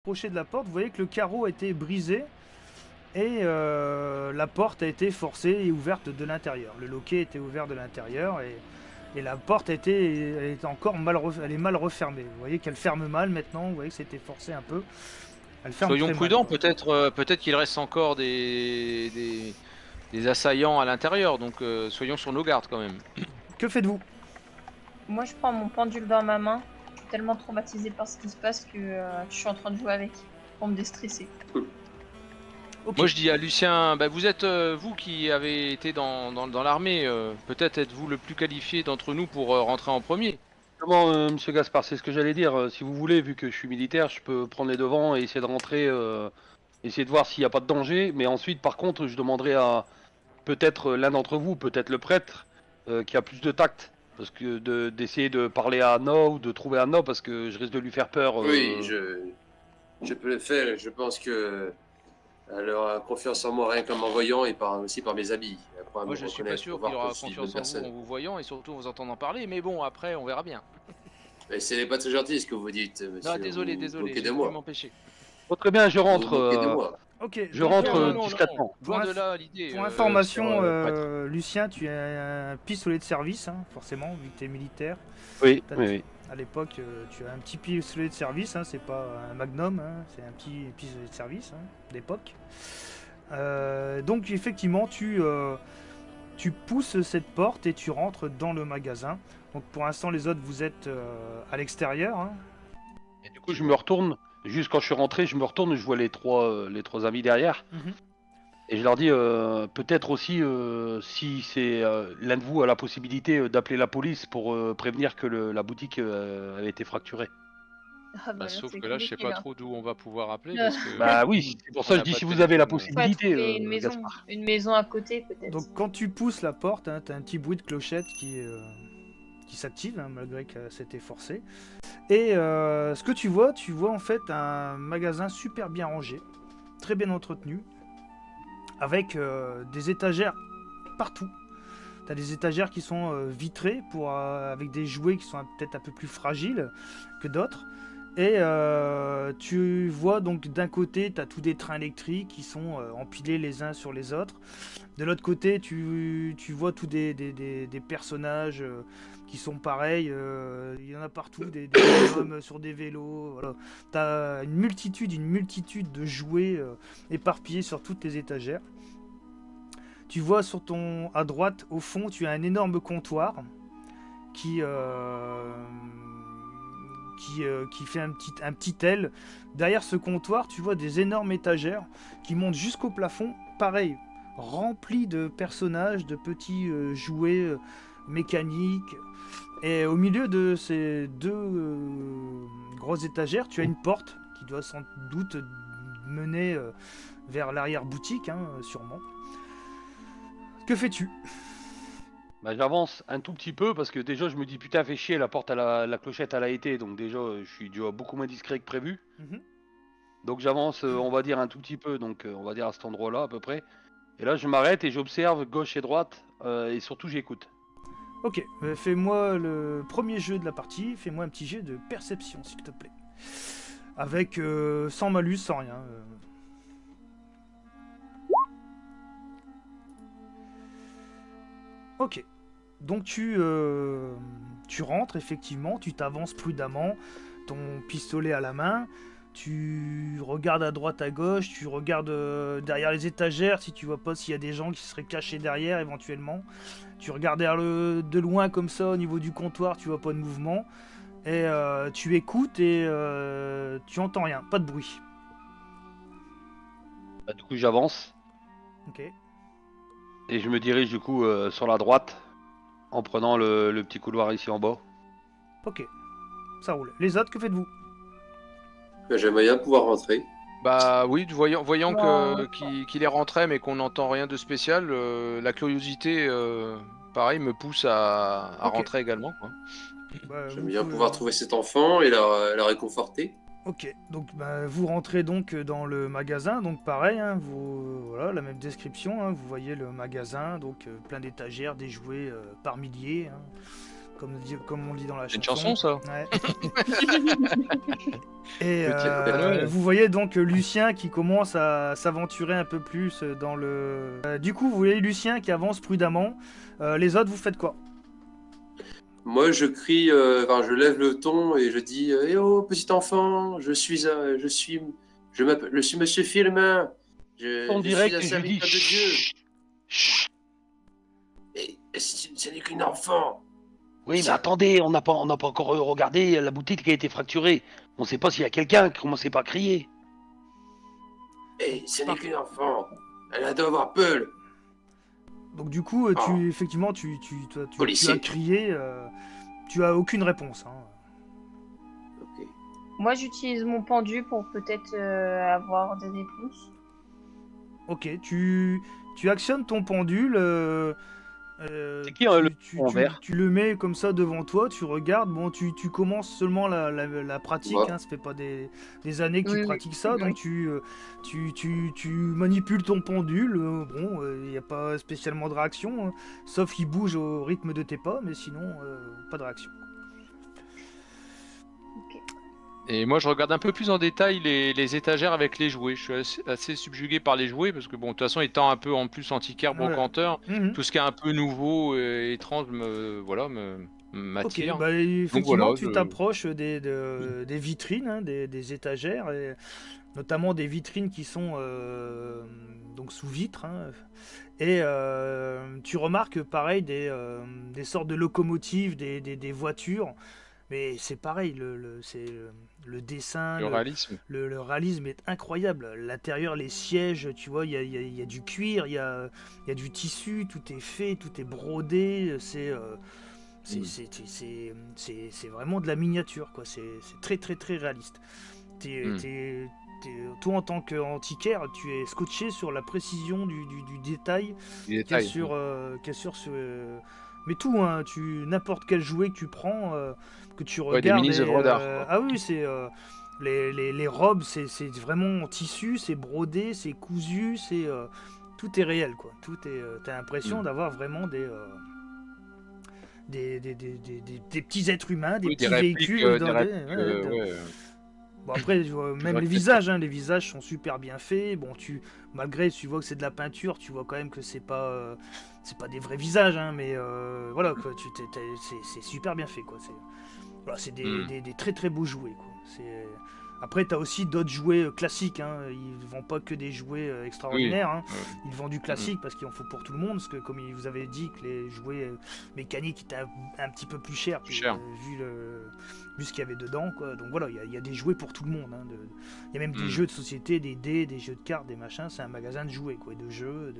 approchez de la porte, vous voyez que le carreau a été brisé et la porte a été forcée et ouverte de l'intérieur. Le loquet était ouvert de l'intérieur et la porte elle est encore elle est mal refermée. Vous voyez qu'elle ferme mal maintenant, vous voyez que c'était forcé un peu. Elle ferme Soyons très mal. prudents, peut-être qu'il reste encore des assaillants à l'intérieur, donc soyons sur nos gardes quand même. Que faites-vous? Moi, je prends mon pendule dans ma main. Je suis tellement traumatisée par ce qui se passe que je suis en train de jouer avec pour me déstresser. Ok. Moi je dis à Lucien, bah, vous êtes vous qui avez été dans l'armée, peut-être êtes-vous le plus qualifié d'entre nous pour rentrer en premier. Justement, monsieur Gaspard, c'est ce que j'allais dire. Si vous voulez, vu que je suis militaire, je peux prendre les devants et essayer de rentrer, essayer de voir s'il n'y a pas de danger. Mais ensuite, par contre, je demanderai à peut-être l'un d'entre vous, peut-être le prêtre, qui a plus de tact. Parce que d'essayer de parler à Anna ou de trouver Anna, parce que je risque de lui faire peur. Oui, je peux le faire. Je pense que elle aura confiance en moi rien qu'en m'en voyant et aussi par mes habits. Elle pourra Moi me je suis pas reconnaître, sûr qu'il voir que aura je suis une bonne confiance en vous personne. en vous voyant et surtout en vous entendant parler, mais bon après on verra bien. Mais ce n'est pas très gentil ce que vous dites, monsieur. Non désolé, Vous désolé, moquez j'ai de pu moi. m'empêcher. Oh, très bien, je Vous vous rentre. moquez de moi. Ok. Je donc, rentre Non, non, non, discrètement. loin de là l'idée. Pour information, prêtre. Lucien, tu as un pistolet de service, hein, forcément, vu que tu es militaire. Oui, T'as- oui, oui. À l'époque, tu as un petit pistolet de service, hein, c'est pas un Magnum, hein, c'est un petit pistolet de service hein, d'époque. Donc effectivement, tu pousses cette porte et tu rentres dans le magasin. Donc pour l'instant, les autres, vous êtes à l'extérieur. Hein. Et du coup, je me retourne. Juste quand je suis rentré, je me retourne, je vois les trois amis derrière. Mhm. Et je leur dis, peut-être aussi, si c'est l'un de vous a la possibilité d'appeler la police pour prévenir que la boutique avait été fracturée. Ah Bah, là, sauf c'est que là je sais compliqué pas là. trop d'où on va pouvoir appeler parce que Bah oui, c'est pour on ça que je n'a dis pas si de vous avez la téléphone. Faut aller possibilité, trouver Gaspard. une maison à côté peut-être. Donc quand tu pousses la porte, hein, tu as un petit bruit de clochette qui s'active, hein, malgré que c'était forcé. Et ce que tu vois en fait un magasin super bien rangé, très bien entretenu, avec des étagères partout. Tu as des étagères qui sont vitrées avec des jouets qui sont peut-être un peu plus fragiles que d'autres. Et tu vois donc d'un côté, tu as tous des trains électriques qui sont empilés les uns sur les autres. De l'autre côté, tu vois tous des personnages qui sont pareils. Il y en a partout, des hommes sur des vélos. Voilà. Tu as une multitude de jouets éparpillés sur toutes les étagères. Tu vois à droite, au fond, tu as un énorme comptoir qui, qui fait un petit L. Derrière ce comptoir, tu vois des énormes étagères qui montent jusqu'au plafond. Pareil, remplis de personnages, de petits jouets mécaniques. Et au milieu de ces deux grosses étagères, tu as une porte qui doit sans doute mener vers l'arrière-boutique, hein, sûrement. Que fais-tu? Bah, j'avance un tout petit peu parce que déjà je me dis putain fait chier, la porte la clochette elle a été, donc déjà je suis déjà beaucoup moins discret que prévu. Mhm. Donc j'avance on va dire un tout petit peu, donc on va dire à cet endroit là à peu près. Et là je m'arrête et j'observe gauche et droite et surtout j'écoute. Ok, fais-moi le premier jeu de la partie, fais-moi un petit jet de perception s'il te plaît. Avec sans malus, sans rien. Ok, donc tu rentres effectivement, tu t'avances prudemment, ton pistolet à la main, tu regardes à droite à gauche, tu regardes derrière les étagères si tu vois pas s'il y a des gens qui seraient cachés derrière éventuellement. Tu regardes de loin comme ça au niveau du comptoir, tu vois pas de mouvement. Et tu écoutes et tu entends rien, pas de bruit. Bah, du coup j'avance Ok. et je me dirige du coup sur la droite en prenant le petit couloir ici en bas. Ok, ça roule. Les autres, que faites-vous? J'aimerais bien pouvoir rentrer. Bah oui, voyant Moi, qu'il est rentré mais qu'on n'entend rien de spécial, la curiosité pareil me pousse à Ok. rentrer également quoi. Bah, J'aimerais vous bien pouvez- pouvoir trouver cet enfant et la réconforter. Ok, donc bah, vous rentrez donc dans le magasin, donc pareil, hein, voilà, la même description, hein, vous voyez le magasin, donc plein d'étagères, des jouets par milliers, hein, comme on dit dans la C'est une chanson. chanson, ça. Ouais. Et Petit- vous voyez donc Lucien qui commence à s'aventurer un peu plus dans le... du coup, vous voyez Lucien qui avance prudemment. Les autres, vous faites quoi? Moi, je crie, enfin, je lève le ton et je dis Eh oh, petit enfant, je suis Monsieur Firmin. En Je suis direct, un et je dis serviteur de Dieu. Et ce n'est qu'une enfant. oui, mais attendez, on n'a pas encore regardé la boutique qui a été fracturée. On sait pas s'il y a quelqu'un qui commençait pas à crier. Et ce n'est qu'une enfant. Elle a dû avoir peur. Donc du coup, effectivement, tu as Policier. crié. Tu as aucune réponse. Hein. Ok. Moi, j'utilise mon pendu pour peut-être avoir des réponses. Ok, tu actionnes ton pendule. C'est qui, le en vert tu le mets comme ça devant toi, tu regardes. Bon, tu commences seulement la pratique, Ouais. hein, ça fait pas des années que tu Oui, oui. pratiques ça, Oui. donc tu manipules ton pendule. Bon, il n'y a pas spécialement de réaction, hein, sauf qu'il bouge au rythme de tes pas, mais sinon, pas de réaction. Ok. Et moi, je regarde un peu plus en détail les étagères avec les jouets. Je suis assez subjugué par les jouets parce que, bon, de toute façon, étant un peu en plus antiquaire, Ouais. brocanteur, Mhm. tout ce qui est un peu nouveau et étrange Ok, m'attire. bah, effectivement, voilà, tu t'approches des vitrines, hein, des étagères, et notamment des vitrines qui sont donc sous vitre, hein, et tu remarques pareil des sortes de locomotives, des voitures, mais c'est pareil, le dessin, le réalisme. le réalisme est incroyable. L'intérieur, les sièges, tu vois, il y a du cuir, il y a du tissu, tout est fait, tout est brodé, c'est vraiment de la miniature, quoi. C'est très très très réaliste. Toi, en tant qu'antiquaire, tu es scotché sur la précision du détail Les qu'il y a détails. sur ce... Mais tout, hein, n'importe quel jouet que tu prends, que tu Ouais, des regardes... mini-œuvres d'art, quoi. ah oui, c'est... les robes, c'est vraiment en tissu, c'est brodé, c'est cousu, tout est réel, quoi. T'as l'impression d'avoir vraiment des petits êtres humains, des Oui, petits véhicules. ouais. Bon, après, même les visages, hein, les visages sont super bien faits. Bon, malgré, tu vois que c'est de la peinture, tu vois quand même que c'est pas des vrais visages, hein, mais voilà, quoi, c'est super bien fait, quoi. C'est des très très beaux jouets, quoi. Après, tu as aussi d'autres jouets classiques, hein. Ils ne vendent pas que des jouets extraordinaires, hein. Ils vendent du classique parce qu'il en faut pour tout le monde, parce que comme il vous avait dit que les jouets mécaniques étaient un petit peu plus chers, vu ce qu'il y avait dedans, quoi. Donc voilà, il y a des jouets pour tout le monde, hein. Il y a même des jeux de société, des dés, des jeux de cartes, des machins. C'est un magasin de jouets, quoi, et de jeux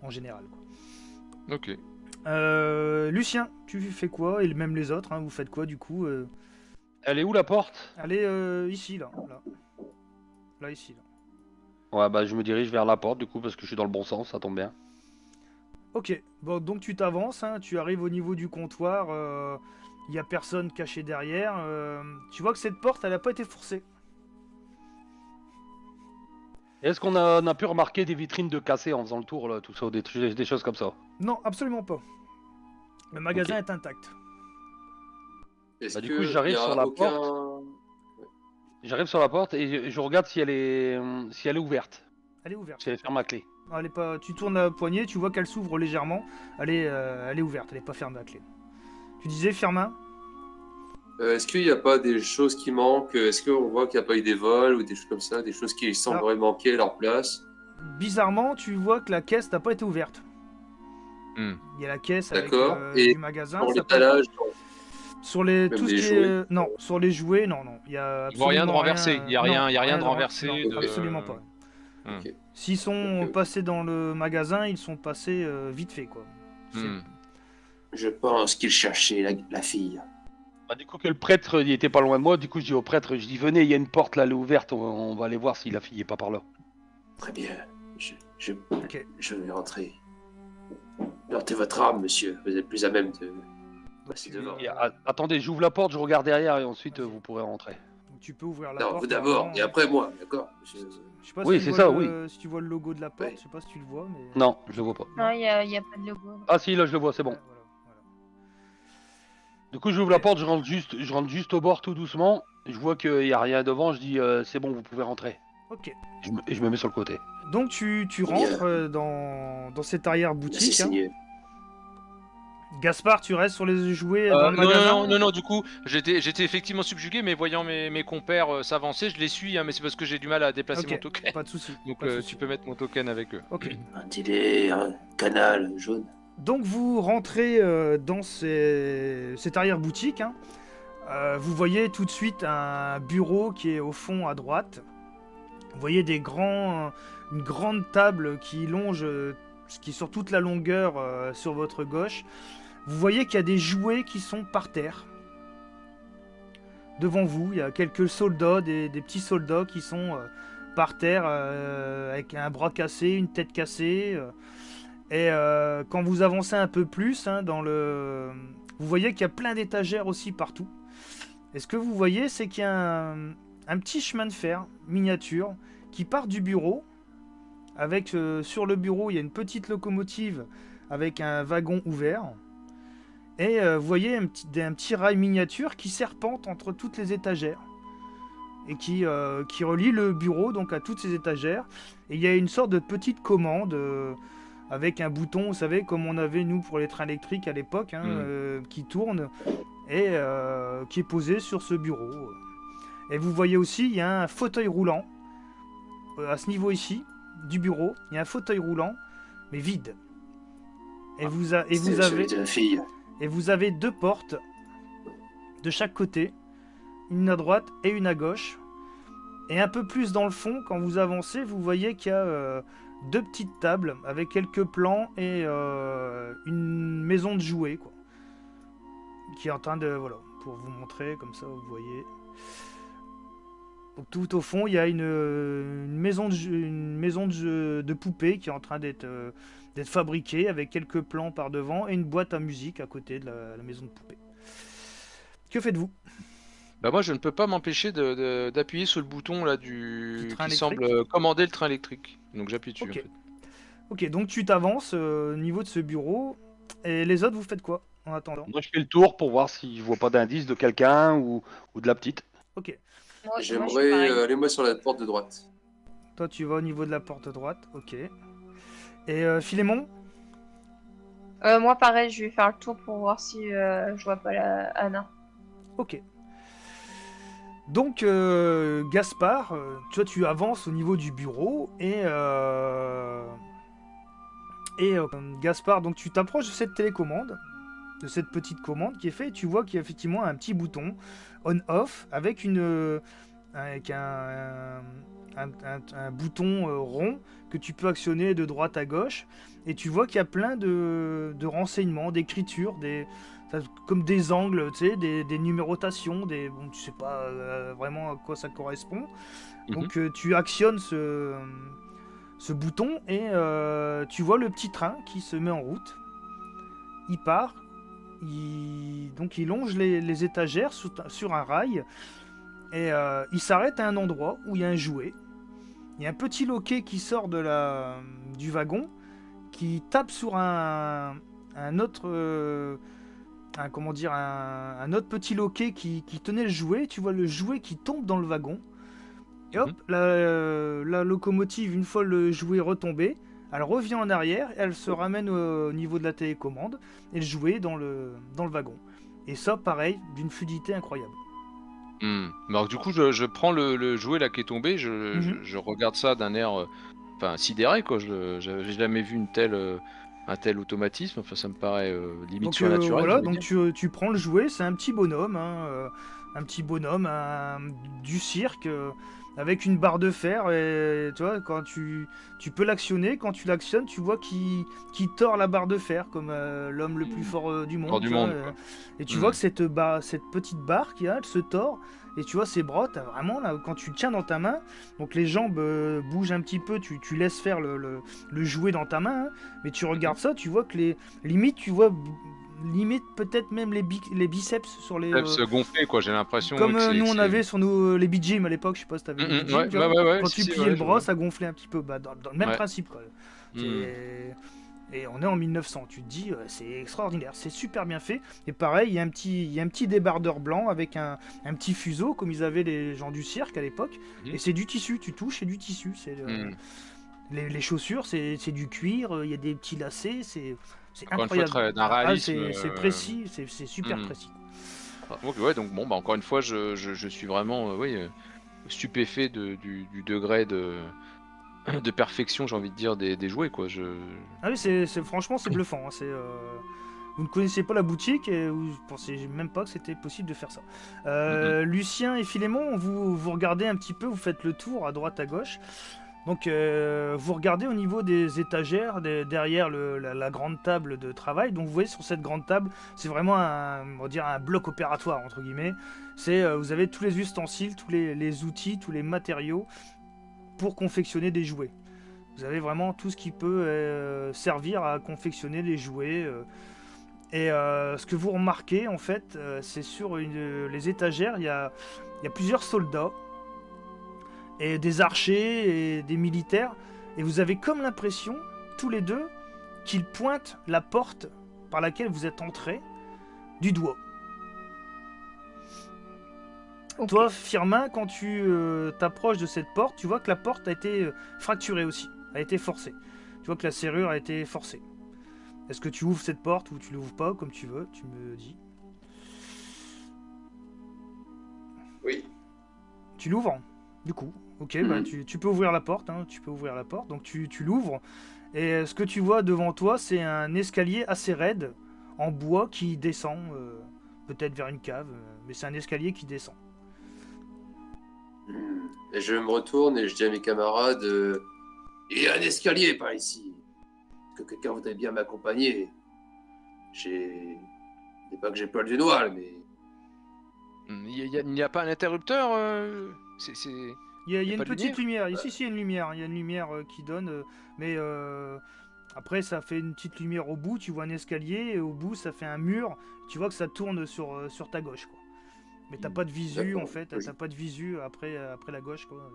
en général, quoi. Ok. Lucien, tu fais quoi? Et même les autres, hein, vous faites quoi du coup? Elle est où la porte? Allez, ici, là. Là, ici, là. Ouais, bah je me dirige vers la porte du coup parce que je suis dans le bon sens, ça tombe bien. Ok, bon, donc tu t'avances, hein, tu arrives au niveau du comptoir, il n'y a personne caché derrière. Tu vois que cette porte, elle n'a pas été forcée. Est-ce qu'on a pu remarquer des vitrines de cassées en faisant le tour, là, tout ça, des choses comme ça? Non, absolument pas. Le magasin est intact. Est-ce Bah, du que coup, j'arrive y a sur la aucun... J'arrive sur la porte et je regarde si elle est ouverte, Elle est ouverte. si elle est fermée à clé. Non, elle est pas... Tu tournes la poignée, tu vois qu'elle s'ouvre légèrement. Elle est ouverte, elle n'est pas fermée à clé. Tu disais, Firmin? Est-ce qu'il n'y a pas des choses qui manquent? Est-ce qu'on voit qu'il n'y a pas eu des vols ou des choses comme ça, des choses qui sembleraient manquer à leur place? Bizarrement, tu vois que la caisse n'a pas été ouverte. Hmm. Il y a la caisse avec D'accord. Et du magasin. pour ça peut- l'étalage, Sur les Même tout ce les qui jouets. est non, sur les jouets, non. Il y a Il voit rien de absolument renversé. Il y a rien, non, il y a rien de non, renversé. non, absolument pas. ok. S'ils sont Ok. passés dans le magasin, ils sont passés vite fait, quoi. Je pense qu'il cherchait la fille. Bah, du coup, que le prêtre il était pas loin de moi, du coup, je dis au prêtre, je dis venez, il y a une porte là, elle est ouverte, on va aller voir si la fille est pas par là. Très bien. Ok. Je vais rentrer. Portez votre arme, monsieur. Vous êtes plus à même de passer devant. Et, attendez, j'ouvre la porte, je regarde derrière et ensuite vous pourrez rentrer. Donc, tu peux ouvrir la Non, porte. vous d'abord, normalement. et après moi, d'accord? Je sais pas Oui, si c'est tu ça, vois oui. si tu vois le logo de la porte, Ouais. je sais pas si tu le vois, mais. Non, je le vois pas. Non, il y a pas de logo. Ah si, là je le vois, c'est bon. Ouais, voilà. Du coup, j'ouvre la porte, je rentre juste au bord tout doucement. Je vois qu'il n'y a rien devant, je dis c'est bon, vous pouvez rentrer. Ok. Et je me mets sur le côté. Donc tu rentres dans cette Merci arrière-boutique. Hein. Seigneur. Gaspard, tu restes sur les jouets dans le Non, magasin? non, du coup, j'étais effectivement subjugué, mais voyant mes compères s'avancer, je les suis, hein, mais c'est parce que j'ai du mal à déplacer Ok, mon token. pas de souci. Donc pas de tu souci. peux mettre mon token avec eux. Ok. Un télé, un canal jaune. Donc vous rentrez dans cette arrière-boutique. Hein. Vous voyez tout de suite un bureau qui est au fond à droite. Vous voyez une grande table qui longe, qui est sur toute la longueur sur votre gauche. Vous voyez qu'il y a des jouets qui sont par terre. Devant vous, il y a quelques soldats, des petits soldats qui sont par terre avec un bras cassé, une tête cassée. Et quand vous avancez un peu plus, hein, vous voyez qu'il y a plein d'étagères aussi partout. Et ce que vous voyez, c'est qu'il y a un petit chemin de fer miniature qui part du bureau. Avec sur le bureau, il y a une petite locomotive avec un wagon ouvert. Et vous voyez un petit rail miniature qui serpente entre toutes les étagères. Et qui relie le bureau donc à toutes ces étagères. Et il y a une sorte de petite commande avec un bouton, vous savez, comme on avait nous pour les trains électriques à l'époque, hein, qui tourne et qui est posé sur ce bureau. Et vous voyez aussi, il y a un fauteuil roulant à ce niveau ici du bureau. Il y a un fauteuil roulant, mais vide. Et vous avez celui de la fille. et vous avez deux portes de chaque côté, une à droite et une à gauche. Et un peu plus dans le fond, quand vous avancez, vous voyez qu'il y a deux petites tables avec quelques plans et une maison de jouets, quoi. Qui est en train de... Voilà, pour vous montrer, comme ça vous voyez. Donc, tout au fond, il y a une maison de poupées qui est en train d'être fabriquée avec quelques plans par devant et une boîte à musique à côté de la maison de poupées. Que faites-vous? Bah moi je ne peux pas m'empêcher d'appuyer sur le bouton là Du train qui électrique. semble commander le train électrique. Donc j'appuie dessus Ok. en fait. Ok, donc tu t'avances au niveau de ce bureau. Et les autres, vous faites quoi en attendant? Moi, je fais le tour pour voir si je vois pas d'indice de quelqu'un ou de la petite. Ok. Moi, je suis J'aimerais pareil. aller moi sur la porte de droite. Toi, tu vas au niveau de la porte droite. Ok. Et Philémon? Moi, pareil, je vais faire le tour pour voir si je vois pas Anna. Ok. Donc, Gaspard, toi, tu avances au niveau du bureau et Gaspard, donc tu t'approches de cette télécommande, de cette petite commande qui est faite. Et tu vois qu'il y a effectivement un petit bouton on/off avec un bouton rond que tu peux actionner de droite à gauche. Et tu vois qu'il y a plein de renseignements, d'écritures, comme des angles, tu sais, des numérotations, bon, tu sais pas vraiment à quoi ça correspond. Donc tu actionnes ce bouton et tu vois le petit train qui se met en route. Il part, donc il longe les étagères sur un rail et il s'arrête à un endroit où il y a un jouet. Il y a un petit loquet qui sort du wagon qui tape sur un autre un autre petit loquet qui tenait le jouet. Tu vois le jouet qui tombe dans le wagon. Et hop, la locomotive, une fois le jouet retombé, elle revient en arrière et elle se ramène au niveau de la télécommande et le jouet dans le wagon. Et ça, pareil, d'une fluidité incroyable. Alors du coup je prends le jouet là qui est tombé, je regarde ça d'un air sidéré quoi. J'avais jamais vu un tel automatisme, enfin ça me paraît limite Donc surnaturel. voilà, je veux donc dire. tu prends le jouet, c'est un petit bonhomme, du cirque avec une barre de fer et tu vois quand tu peux l'actionner, quand tu l'actionnes, tu vois qu'il tord la barre de fer comme l'homme le plus fort du monde. Fort du tu vois, monde, quoi. et tu vois que cette petite barre qu'il y a, elle se tord. Et tu vois, ces bras, t'as vraiment, là, quand tu le tiens dans ta main, donc les jambes bougent un petit peu, tu laisses faire le jouet dans ta main, hein, mais tu regardes ça, tu vois que limite peut-être même les biceps sur les... Se gonfler quoi, j'ai l'impression. Comme que nous on avait sur les beat gym à l'époque, je sais pas si t'avais les beat gym, ouais, tu vois, ouais, quand si, tu si, pliais ouais, le je bras, vois. ça gonflait un petit peu, dans le même Ouais. principe quoi. Et on est en 1900, tu te dis, c'est extraordinaire, c'est super bien fait. Et pareil, il y a un petit débardeur blanc avec un petit fuseau, comme ils avaient les gens du cirque à l'époque. Mhm. Et c'est du tissu, tu touches, c'est du tissu. Les chaussures, c'est du cuir, il y a des petits lacets, c'est Encore une fois, incroyable. d'un réalisme. C'est précis, c'est super Mhm. précis. Donc, ouais, donc bon, bah, encore une fois, je suis vraiment stupéfait du degré de perfection, j'ai envie de dire, des jouets, quoi. Ah oui, franchement, c'est bluffant. Hein, vous ne connaissiez pas la boutique et vous ne pensiez même pas que c'était possible de faire ça. Lucien et Philémon, vous regardez un petit peu, vous faites le tour à droite, à gauche. Donc vous regardez au niveau des étagères, derrière la grande table de travail. Donc vous voyez sur cette grande table, c'est vraiment on va dire un bloc opératoire, entre guillemets. Vous avez tous les ustensiles, tous les outils, tous les matériaux pour confectionner des jouets. Vous avez vraiment tout ce qui peut servir à confectionner des jouets. Et ce que vous remarquez, en fait, c'est sur les étagères, il y a plusieurs soldats, et des archers, et des militaires. Et vous avez comme l'impression, tous les deux, qu'ils pointent la porte par laquelle vous êtes entrés du doigt. Ok. Toi, Firmin, quand tu t'approches de cette porte, tu vois que la porte a été fracturée aussi, a été forcée. Tu vois que la serrure a été forcée. Est-ce que tu ouvres cette porte ou tu l'ouvres pas, comme tu veux, tu me dis. Oui. Tu l'ouvres, du coup. Ok, bah, tu peux ouvrir la porte, hein, tu peux ouvrir la porte. Donc tu l'ouvres, et ce que tu vois devant toi, c'est un escalier assez raide, en bois, qui descend, peut-être vers une cave, mais c'est un escalier qui descend. Et je me retourne et je dis à mes camarades, il y a un escalier par ici. Que quelqu'un voudrait bien m'accompagner. J'ai... C'est pas que j'ai poil du noir, mais... Il n'y a pas un interrupteur Il y a y a une pas de petite lumière. Ici, il y a une lumière. Il y a une lumière qui donne. Mais après, ça fait une petite lumière au bout. Tu vois un escalier. Et au bout, ça fait un mur. Tu vois que ça tourne sur ta gauche, quoi. Mais t'as pas de visu, D'accord. en fait. T'as pas de visu après la gauche, quoi.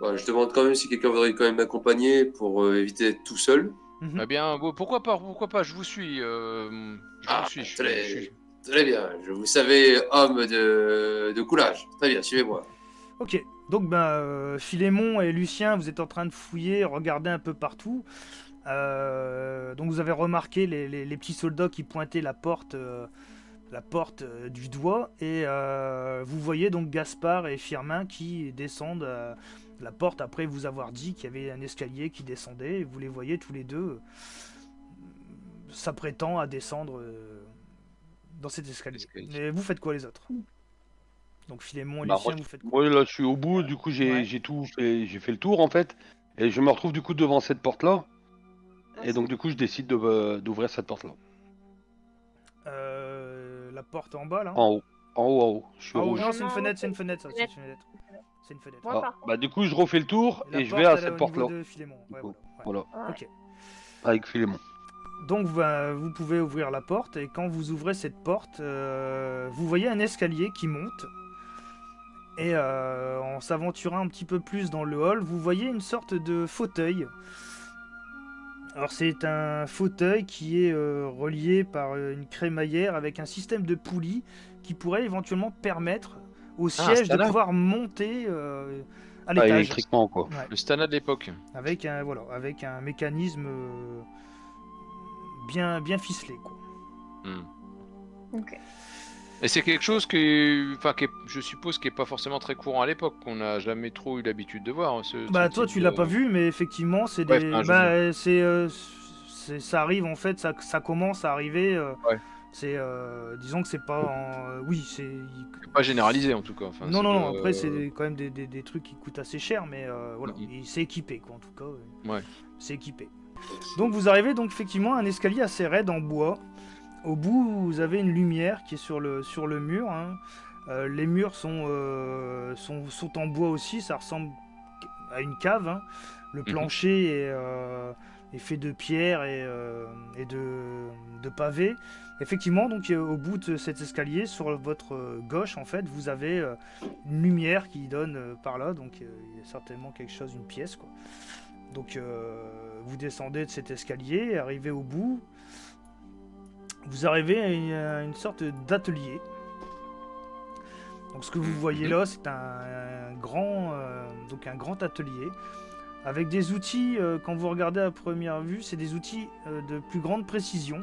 Bon, je demande quand même si quelqu'un voudrait quand même m'accompagner pour éviter d'être tout seul. Eh bien, bon, pourquoi pas, je vous suis. Je vous suis. Très bien. Je vous savais homme de coulage. Très bien, suivez-moi. Ok. Donc, Philémon et Lucien, vous êtes en train de fouiller, regarder un peu partout. Donc, vous avez remarqué les petits soldats qui pointaient la porte du doigt, et vous voyez donc Gaspard et Firmin qui descendent la porte après vous avoir dit qu'il y avait un escalier qui descendait, et vous les voyez tous les deux s'apprêtant à descendre dans cet escalier. Et vous faites quoi les autres? Donc Philémon et Bah, Lucien, vous faites quoi? moi là je suis au bout, du coup Ouais. j'ai fait le tour en fait, et je me retrouve du coup devant cette porte là, et donc du coup je décide d'ouvrir cette porte là. La porte en bas là? En haut, je suis Ah oui, rouge. non, c'est une Non, fenêtre, c'est une c'est fenêtre, ça, une c'est une fenêtre. fenêtre. C'est une fenêtre. Moi, Ah, par contre, bah du coup je refais le tour La et je porte, vais à elle est cette au porte niveau là. de Philémon. Ouais, coup, voilà. Voilà, ouais. Ok. avec Philémon. Donc vous pouvez ouvrir la porte, et quand vous ouvrez cette porte, vous voyez un escalier qui monte. Et en s'aventurant un petit peu plus dans le hall, vous voyez une sorte de fauteuil. Alors c'est un fauteuil qui est relié par une crémaillère avec un système de poulies qui pourrait éventuellement permettre au siège de Stana. pouvoir monter à Ah, l'étage. électriquement quoi. Ouais. Le Stana de l'époque. Avec un mécanisme bien ficelé, quoi. Ok. Et c'est quelque chose je suppose, qui est pas forcément très courant à l'époque, qu'on n'a jamais trop eu l'habitude de voir. Bah ce toi type tu l'as pas vu, mais effectivement c'est Ouais, des, enfin, ça arrive en fait, ça commence à arriver. Ouais. C'est disons que c'est pas oui c'est C'est pas généralisé en tout cas. Enfin, non ça doit- après c'est quand même des trucs qui coûtent assez cher, mais voilà, c'est équipé quoi, en tout cas. Ouais. C'est équipé. Donc vous arrivez donc effectivement à un escalier assez raide en bois. Au bout, vous avez une lumière qui est sur le mur. Hein. Les murs sont en bois aussi, ça ressemble à une cave. Hein. Le plancher est fait de pierre et de pavés. Effectivement, donc au bout de cet escalier, sur votre gauche, en fait, vous avez une lumière qui donne par là. Donc il y a certainement quelque chose, une pièce, quoi. Donc vous descendez de cet escalier, arrivez au bout, vous arrivez à une sorte d'atelier. Donc ce que vous voyez là, c'est un grand atelier avec des outils, quand vous regardez à première vue, c'est des outils de plus grande précision.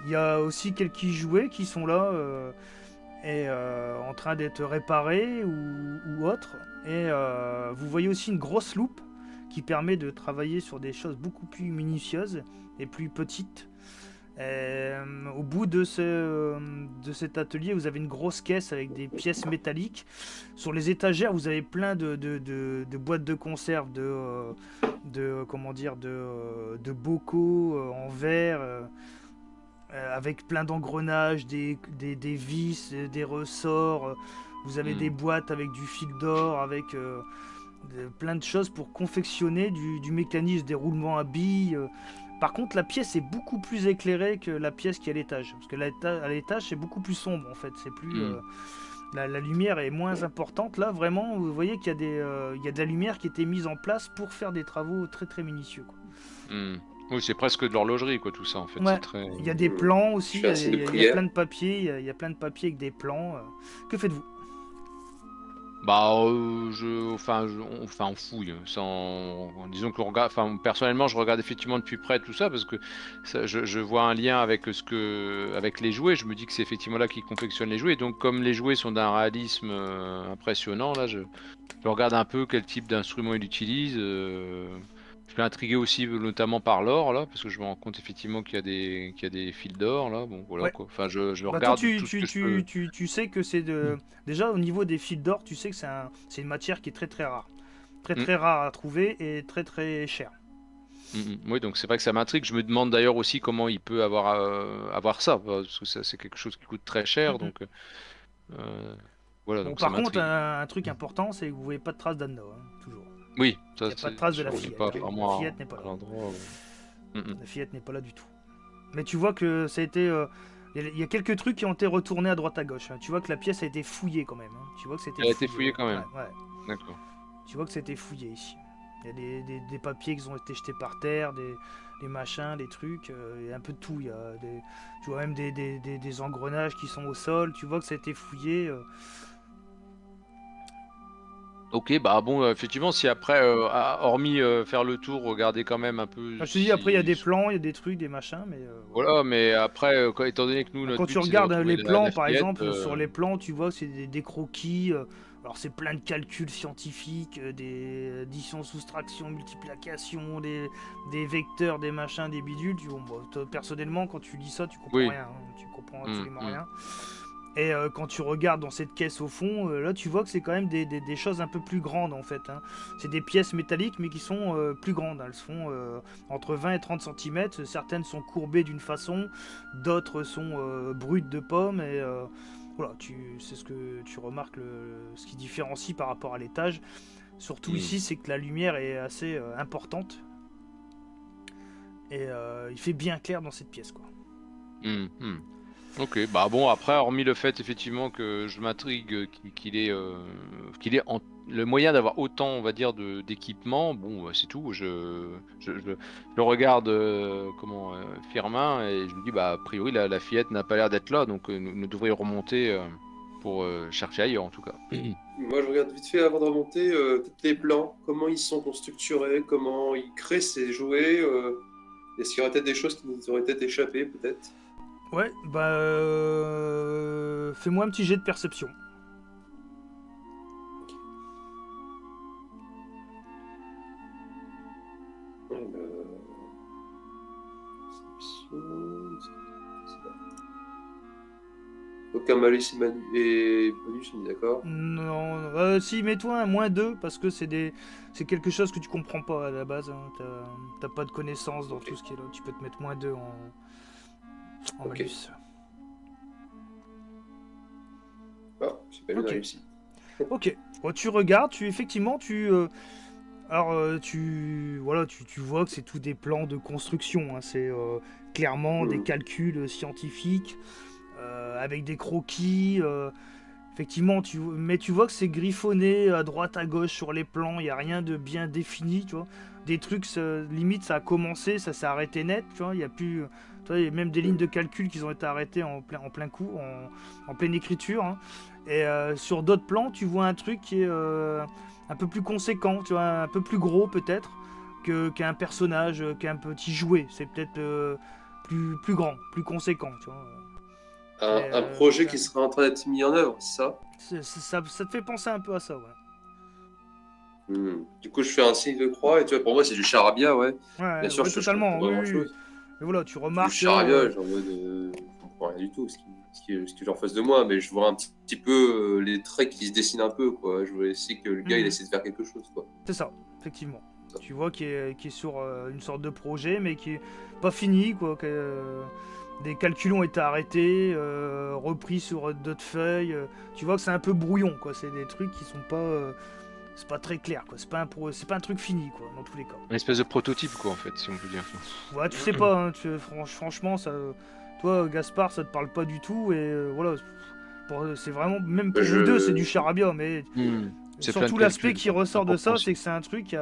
Il y a aussi quelques jouets qui sont là en train d'être réparés ou autres. Et vous voyez aussi une grosse loupe qui permet de travailler sur des choses beaucoup plus minutieuses et plus petites. Au bout de cet atelier, vous avez une grosse caisse avec des pièces métalliques. Sur les étagères, vous avez plein de boîtes de conserve, de bocaux en verre, avec plein d'engrenages, des vis, des ressorts. Vous avez des boîtes avec du fil d'or, avec plein de choses pour confectionner du mécanisme, des roulements à billes. Par contre, la pièce est beaucoup plus éclairée que la pièce qui est à l'étage. Parce que à l'étage, c'est beaucoup plus sombre en fait. C'est plus, la lumière est moins importante. Là, vraiment, vous voyez qu'il y a de la lumière qui était mise en place pour faire des travaux très très minutieux, quoi. Oui, c'est presque de l'horlogerie, quoi, tout ça, en fait. Ouais. Très... Il y a des plans aussi. Il y a prière. plein de papiers. Il y a plein de papiers avec des plans. Que faites-vous? Bah, on fouille. Disons que personnellement, je regarde effectivement de plus près tout ça parce que je vois un lien avec avec les jouets. Je me dis que c'est effectivement là qu'ils confectionnent les jouets. Donc, comme les jouets sont d'un réalisme impressionnant, là, je regarde un peu quel type d'instrument il utilise. Je suis intrigué aussi, notamment par l'or, là, parce que je me rends compte effectivement qu'il y a des fils d'or, là. Bon, voilà, Ouais. quoi. Enfin, je Bah, regarde toi, tout ce que je peux. tu sais que c'est déjà au niveau des fils d'or, tu sais que c'est une matière qui est très très rare. Très très rare à trouver et très très chère. Oui, donc c'est vrai que ça m'intrigue. Je me demande d'ailleurs aussi comment il peut avoir ça, parce que ça, c'est quelque chose qui coûte très cher, donc voilà, Bon, donc ça par contre, m'intrigue. un truc important, c'est que vous voyez pas de traces d'Anna, toujours. Oui, Il ça n'y a pas de trace de la je sais fillette. pas La vraiment fillette n'est pas à là. l'endroit. La fillette n'est pas là du tout. Mais tu vois que ça a été. Il y a quelques trucs qui ont été retournés à droite à gauche, hein. Tu vois que la pièce a été fouillée quand même, hein. Tu vois que c'était Elle a été fouillé, fouillée quand même. Ouais. D'accord. Tu vois que c'était fouillé ici. Il y a des papiers qui ont été jetés par terre, des machins, des trucs, il y a un peu de tout. Tu vois même des engrenages qui sont au sol. Tu vois que ça a été fouillé. Ok, bah bon, effectivement, si après, hormis faire le tour, regarder quand même un peu Enfin, je te dis, après, il y a des si... plans, il y a des trucs, des machins, mais voilà. Voilà, mais après, étant donné que nous, notre Quand tu but, c'est de regardes retrouver les la plans, par fillette, exemple, sur les plans, tu vois que c'est des croquis. Alors, c'est plein de calculs scientifiques, des additions, soustractions, multiplications, des vecteurs, des machins, des bidules. Toi, personnellement, quand tu lis ça, tu comprends oui. rien, hein. Tu comprends absolument rien. Et quand tu regardes dans cette caisse au fond, là tu vois que c'est quand même des choses un peu plus grandes en fait, hein. C'est des pièces métalliques mais qui sont plus grandes. Elles font entre 20 et 30 cm. Certaines sont courbées d'une façon, d'autres sont brutes de pommes. Et voilà, c'est ce que tu remarques, ce qui différencie par rapport à l'étage. Surtout ici, c'est que la lumière est assez importante. Et il fait bien clair dans cette pièce, quoi. Ok, bah bon, après, hormis le fait effectivement que je m'intrigue qu'il ait le moyen d'avoir autant, on va dire, d'équipement, bon, c'est tout. Je regarde Firmin et je me dis, bah, a priori, la fillette n'a pas l'air d'être là, donc nous devrions remonter pour chercher ailleurs en tout cas. Moi, je regarde vite fait avant de remonter peut-être les plans, comment ils sont structurés, comment ils créent ces jouets. Est-ce qu'il y aurait peut-être des choses qui nous auraient peut-être échappé, peut-être? Ouais, bah fais-moi un petit jet de perception. Aucun malus et bonus, on est d'accord? Non, si, mets-toi un -2 parce que c'est quelque chose que tu comprends pas à la base, hein. T'as pas de connaissance dans tout ce qui est là. Tu peux te mettre -2 en malus. Ah, c'est pas une réussite. Ok. Bon, tu regardes, effectivement, tu vois que c'est tout des plans de construction, hein. C'est clairement des calculs scientifiques avec des croquis. Effectivement, mais tu vois que c'est griffonné à droite, à gauche sur les plans, il n'y a rien de bien défini, tu vois. Des trucs, limite, ça a commencé, ça s'est arrêté net, tu vois. Il y a plus. Tu vois, il y a même des lignes de calcul qui ont été arrêtées en plein coup, en pleine écriture, hein. Et sur d'autres plans, tu vois un truc qui est un peu plus conséquent, tu vois, un peu plus gros peut-être, qu'un personnage, qu'un petit jouet. C'est peut-être plus grand, plus conséquent, tu vois. Un projet qui sera en train d'être mis en œuvre, c'est ça? Ça te fait penser un peu à ça, ouais. Du coup, je fais un signe de croix et tu vois, pour moi, c'est du charabia, ouais. Ouais, Bien sûr, ouais, je comprends totalement, pas oui, oui, oui. grand-chose. Mais voilà, tu Du remarques charabia, genre en mode, je comprends rien du tout, ce qu'il en face de moi, mais je vois un petit peu les traits qui se dessinent un peu, quoi. Je vois aussi que le gars, il essaie de faire quelque chose, quoi. c'est ça, effectivement. Ça. Tu vois qu'il est sur une sorte de projet, mais qui est pas fini, quoi. Des calculs ont été arrêtés, repris sur d'autres feuilles. Tu vois que c'est un peu brouillon, quoi. C'est des trucs qui sont pas, c'est pas très clair, quoi. C'est pas un truc fini, quoi, dans tous les cas. Une espèce de prototype, quoi, en fait, si on peut dire. Ouais, tu sais pas, hein, franchement, ça, toi, Gaspard, ça te parle pas du tout, et voilà. C'est vraiment, même pour vous deux, c'est du charabia, mais C'est plein de surtout l'aspect calculs, qui quoi. ressort de ça, Incompréhensible. c'est que c'est un truc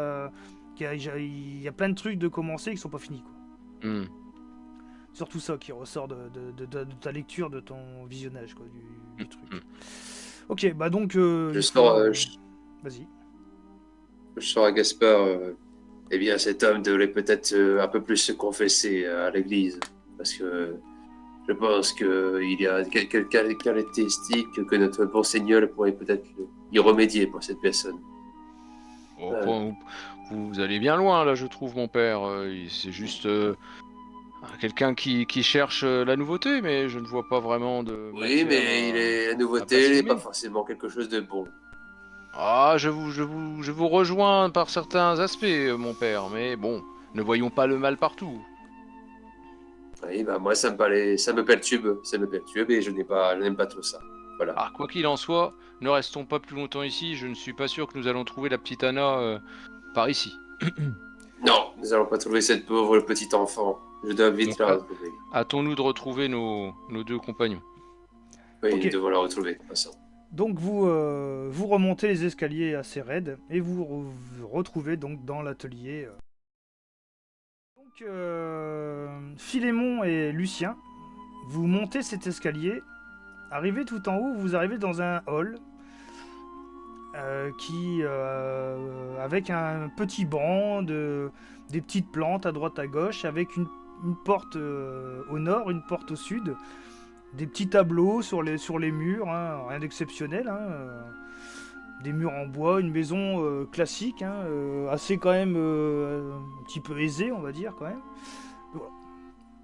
il y a plein de trucs de commencer qui sont pas finis, quoi. Hmm. Surtout ça qui ressort de ta lecture, de ton visionnage, quoi, du truc. Ok, bah donc, Je il sors, faut... je, Vas-y. je sors à Gaspard. Eh bien, cet homme devrait peut-être un peu plus se confesser à l'église, parce que je pense qu'il y a quelques caractéristiques que notre bon Seigneur pourrait peut-être y remédier pour cette personne. Oh, vous allez bien loin, là, je trouve, mon père. C'est juste quelqu'un qui cherche la nouveauté, mais je ne vois pas vraiment de Oui, matière mais la à nouveauté n'est pas blasphémer. forcément quelque chose de bon. Ah, je vous rejoins par certains aspects, mon père, mais bon, ne voyons pas le mal partout. Oui, bah moi ça me perturbe et je n'aime pas tout ça. Voilà. Ah, quoi qu'il en soit, ne restons pas plus longtemps ici. Je ne suis pas sûr que nous allons trouver la petite Anna par ici. Non, nous allons pas trouver cette pauvre petite enfant. Je dois vite Donc, la retrouver. hâtons-nous de retrouver nos deux compagnons. Oui, nous Ok, devons la retrouver, de toute façon. donc vous remontez les escaliers assez raides, et vous retrouvez donc dans l'atelier. Donc, Philémon et Lucien, vous montez cet escalier. Arrivé tout en haut, vous arrivez dans un hall avec un petit banc, des petites plantes à droite à gauche, avec une porte au nord, une porte au sud, des petits tableaux sur les murs, hein, rien d'exceptionnel, hein, des murs en bois, une maison classique, hein, assez quand même un petit peu aisée, on va dire quand même. Voilà.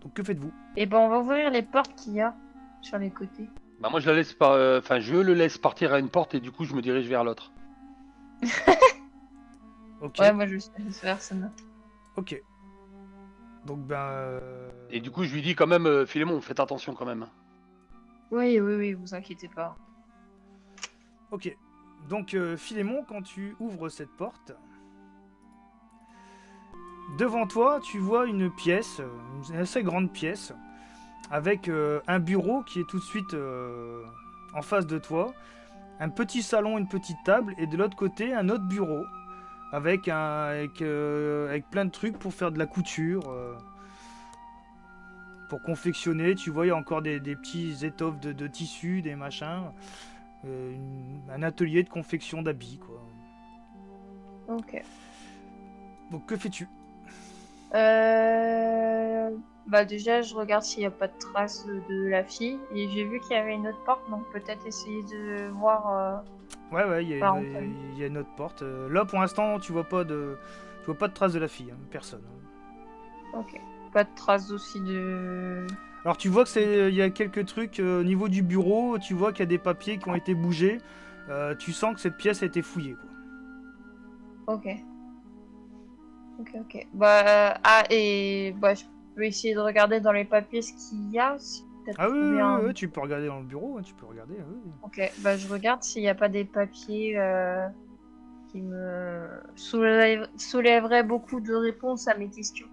Donc que faites-vous? Et ben, on va ouvrir les portes qu'il y a sur les côtés. Bah moi je la laisse enfin je le laisse partir à une porte et du coup je me dirige vers l'autre. Ok, Ouais, moi je sais faire ça. ok. Donc Et du coup je lui dis quand même Philémon, faites attention quand même. Oui, oui, oui, vous inquiétez pas. ok. Donc Philémon, quand tu ouvres cette porte, devant toi, tu vois une pièce, une assez grande pièce, avec un bureau qui est tout de suite en face de toi, un petit salon, une petite table, et de l'autre côté, un autre bureau, avec plein de trucs pour faire de la couture, pour confectionner. Tu vois, il y a encore des petits étoffes de tissus, des machins, un atelier de confection d'habits, quoi. Ok. Donc que fais-tu? Bah déjà, je regarde s'il n'y a pas de traces de la fille. Et j'ai vu qu'il y avait une autre porte, donc peut-être essayer de voir Ouais, par en famille. il y a une autre porte. Là, pour l'instant, tu vois pas de traces de la fille, hein, personne. Ok. Pas de traces aussi de... Alors, tu vois que il y a quelques trucs au niveau du bureau. Tu vois qu'il y a des papiers qui ont été bougés. Tu sens que cette pièce a été fouillée, quoi. Ok. Ok. Bah, ah, et bah, je peux essayer de regarder dans les papiers ce qu'il y a. Si peut-être Ah oui, trouver un... tu peux regarder dans le bureau. Tu peux regarder. Oui. Ok, bah je regarde s'il n'y a pas des papiers qui me... soulèveraient beaucoup de réponses à mes questions.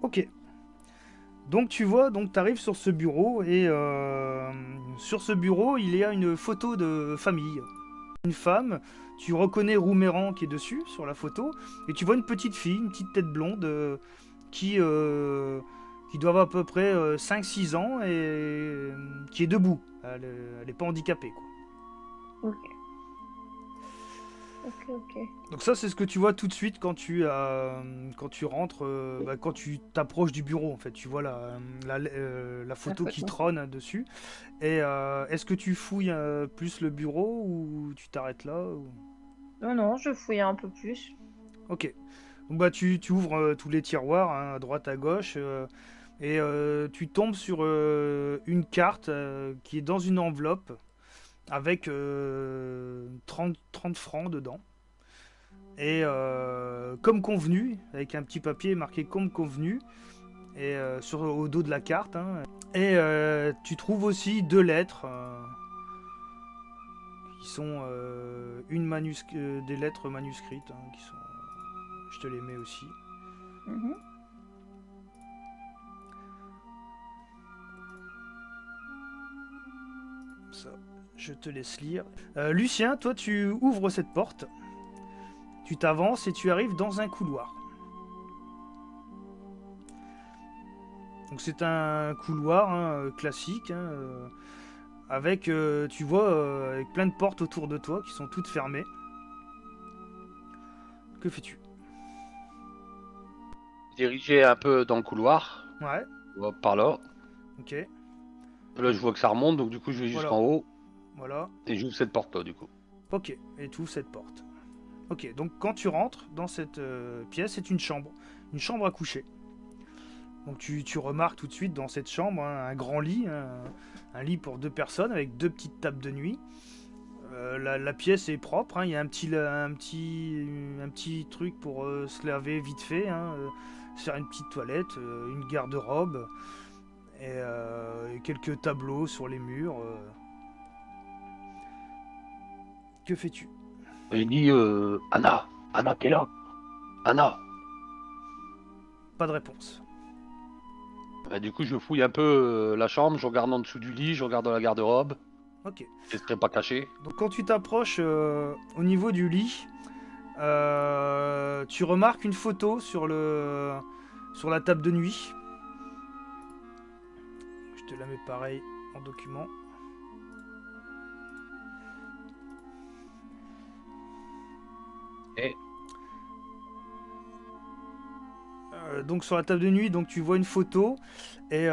Ok. Donc tu vois, donc tu arrives sur ce bureau et sur ce bureau il y a une photo de famille. Une femme, tu reconnais Rouméran qui est dessus sur la photo et tu vois une petite fille, une petite tête blonde qui doit avoir à peu près 5-6 ans et qui est debout. Elle est pas handicapée quoi. Ok. Ok. Donc ça c'est ce que tu vois tout de suite quand tu rentres, quand tu t'approches du bureau en fait. Tu vois la photo qui trône dessus. Et est-ce que tu fouilles plus le bureau ou tu t'arrêtes là ou... Non, je fouille un peu plus. Ok. Donc bah tu ouvres tous les tiroirs, hein, à droite à gauche, et tu tombes sur une carte qui est dans une enveloppe avec 30 francs dedans. Et comme convenu, avec un petit papier marqué comme convenu, et au dos de la carte. Hein. Et tu trouves aussi 2 lettres qui sont des lettres manuscrites, hein, qui sont. Je te les mets aussi. Mhm. Ça, je te laisse lire. Lucien, toi, tu ouvres cette porte. Tu t'avances et tu arrives dans un couloir. Donc c'est un couloir hein, classique, hein, avec, tu vois, avec plein de portes autour de toi qui sont toutes fermées. Que fais-tu? Diriger un peu dans le couloir. Ouais. Hop, par là. Ok. Là, je vois que ça remonte, donc du coup, je vais jusqu'en haut. Voilà. Et j'ouvre cette porte-là, du coup. Ok. Et tu ouvres cette porte. Ok. Donc quand tu rentres dans cette pièce, c'est une chambre à coucher. Donc tu remarques tout de suite dans cette chambre hein, un grand lit, un lit pour 2 personnes avec 2 petites tables de nuit. La pièce est propre, hein, il y a un petit truc pour se laver vite fait, hein, se faire une petite toilette, une garde-robe et quelques tableaux sur les murs. Que fais-tu? Et il dit Anna, t'es là? Anna. Pas de réponse. Bah, du coup, je fouille un peu la chambre, je regarde en dessous du lit, je regarde dans la garde-robe. Ok. Je ne serait pas caché. Donc quand tu t'approches au niveau du lit, tu remarques une photo sur la table de nuit. Je te la mets pareil en document. Et donc sur la table de nuit, donc tu vois une photo et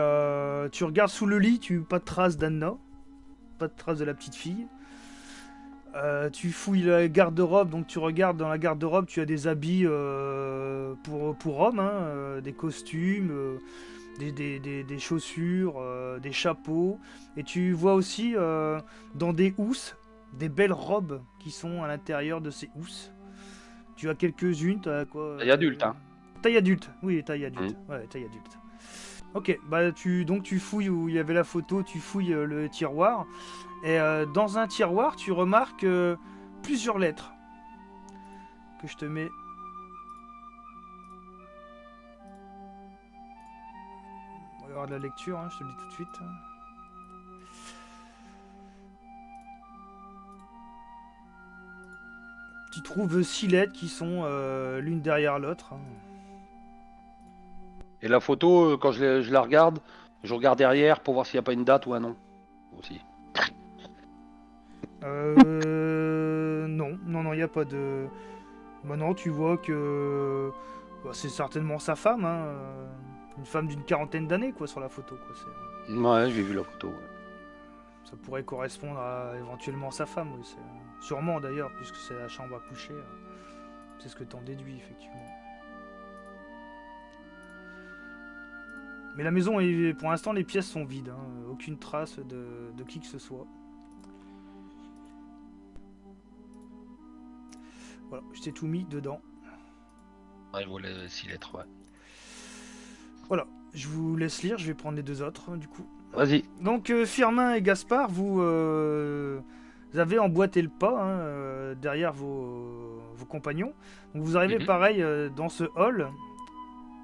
tu regardes sous le lit, pas de trace d'Anna, pas de trace de la petite fille. Tu fouilles la garde-robe, donc tu regardes dans la garde-robe, tu as des habits pour hommes, hein, des costumes, des chaussures, des chapeaux. Et tu vois aussi dans des housses, des belles robes qui sont à l'intérieur de ces housses. Tu as quelques-unes, t'as quoi taille adulte, hein. Taille adulte, oui, taille adulte. Ouais, taille adulte. Ok, bah tu fouilles où il y avait la photo, tu fouilles le tiroir. Et dans un tiroir, tu remarques plusieurs lettres. Que je te mets. On va y avoir de la lecture, hein, je te le dis tout de suite. Tu trouves 6 lettres qui sont l'une derrière l'autre. Hein. Et la photo, quand je la regarde, je regarde derrière pour voir s'il n'y a pas une date ou un nom. Aussi. Non, il n'y a pas de... Maintenant, tu vois que c'est certainement sa femme, hein, une femme d'une 40aine d'années, quoi, sur la photo, quoi. Ouais, j'ai vu la photo. Ouais. Ça pourrait correspondre à éventuellement sa femme, oui. Sûrement d'ailleurs, puisque c'est la chambre à coucher. C'est ce que t'en déduis, effectivement. Mais la maison, pour l'instant, les pièces sont vides. Hein, aucune trace de qui que ce soit. Voilà, je t'ai tout mis dedans. Ouais, je voulais 6 lettres, ouais. Voilà, je vous laisse lire, je vais prendre les 2 autres, du coup. Vas-y. Donc, Firmin et Gaspard, vous avez emboîté le pas derrière vos compagnons. Donc, vous arrivez pareil dans ce hall.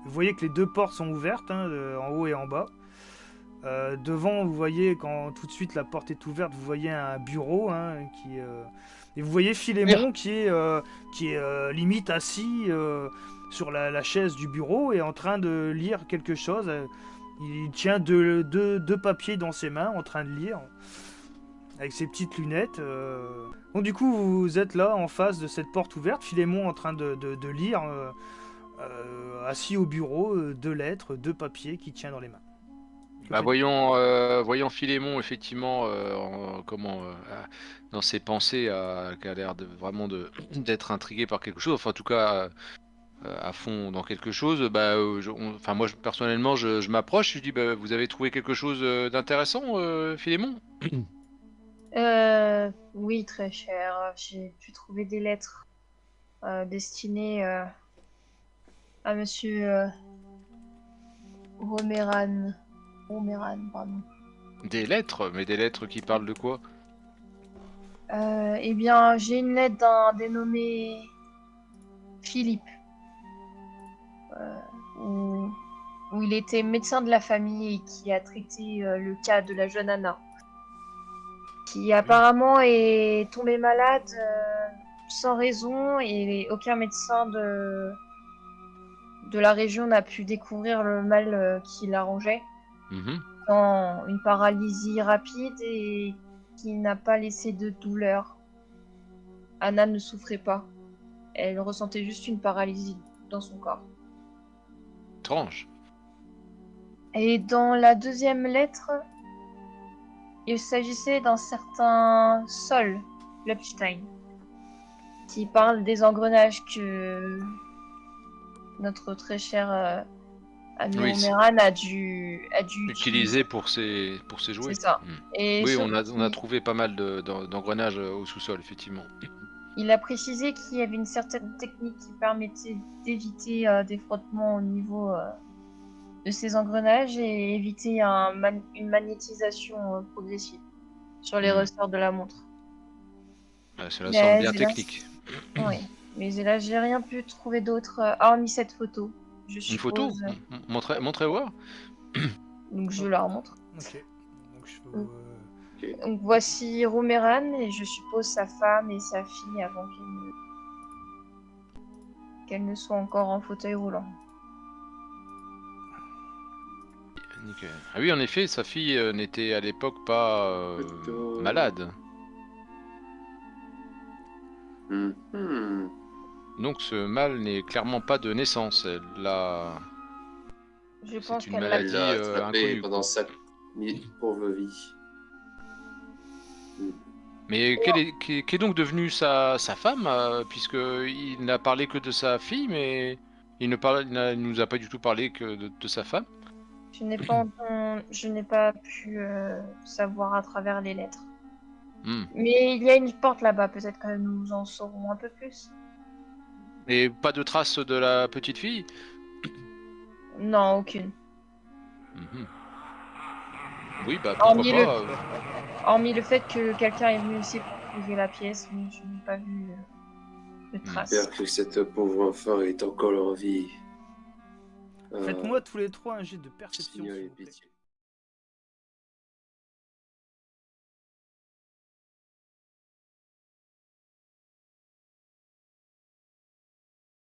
Vous voyez que les deux portes sont ouvertes, hein, en haut et en bas. Devant, vous voyez, quand tout de suite la porte est ouverte, vous voyez un bureau, hein, et vous voyez Philémon qui est limite assis sur la chaise du bureau et en train de lire quelque chose. Il tient deux papiers dans ses mains en train de lire avec ses petites lunettes. Bon, du coup, vous êtes là en face de cette porte ouverte, Philémon en train de lire, assis au bureau, 2 lettres, 2 papiers qu'il tient dans les mains. Bah, voyant Philémon, effectivement, dans ses pensées, qui a l'air d'être intrigué par quelque chose, enfin, en tout cas, à fond dans quelque chose, bah, moi, personnellement, je m'approche, je dis, bah, vous avez trouvé quelque chose d'intéressant, Philémon? Oui, très cher. J'ai pu trouver des lettres destinées à monsieur Romeran, pardon. Des lettres? Mais des lettres qui parlent de quoi? Eh bien, j'ai une lettre d'un dénommé Philippe, où il était médecin de la famille et qui a traité le cas de la jeune Anna, qui apparemment est tombée malade sans raison et aucun médecin de la région n'a pu découvrir le mal qui l'arrangeait. Dans une paralysie rapide et qui n'a pas laissé de douleur. Anna ne souffrait pas. Elle ressentait juste une paralysie dans son corps. Étrange. Et dans la deuxième lettre, il s'agissait d'un certain Sol Lepstein qui parle des engrenages que notre très cher ami Romeran a dû utiliser pour ses jouets. C'est ça. Et oui, on a trouvé pas mal d'engrenages au sous-sol, effectivement. Il a précisé qu'il y avait une certaine technique qui permettait d'éviter des frottements au niveau de ces engrenages et éviter une magnétisation progressive sur les ressorts de la montre. Cela semble bien technique. Oui, mais là, j'ai rien pu trouver d'autre hormis cette photo. Une photo? Montrez voir. Donc je la remontre. Ok. Donc voici Romeran et je suppose sa femme et sa fille avant qu'elle ne soit encore en fauteuil roulant. Nickel. Ah oui, en effet, sa fille n'était à l'époque pas malade. Donc ce mal n'est clairement pas de naissance. Je pense c'est une qu'elle maladie l'a attrapé inconnue. Pendant sa pauvre vie. Mais qu'est donc devenue sa femme, puisqu'il n'a parlé que de sa fille, mais il ne nous a pas du tout parlé que de sa femme. Je n'ai pas pu savoir à travers les lettres. Mais il y a une porte là-bas, peut-être que nous en saurons un peu plus. Et pas de traces de la petite fille? Non, aucune. Oui, bah pourquoi pas. Hormis le fait que quelqu'un est venu ici pour trouver la pièce, mais je n'ai pas vu de traces. J'espère que cette pauvre enfant est encore en vie. Faites-moi tous les trois un jet de perception. Signal s'il et vous plaît. pitié.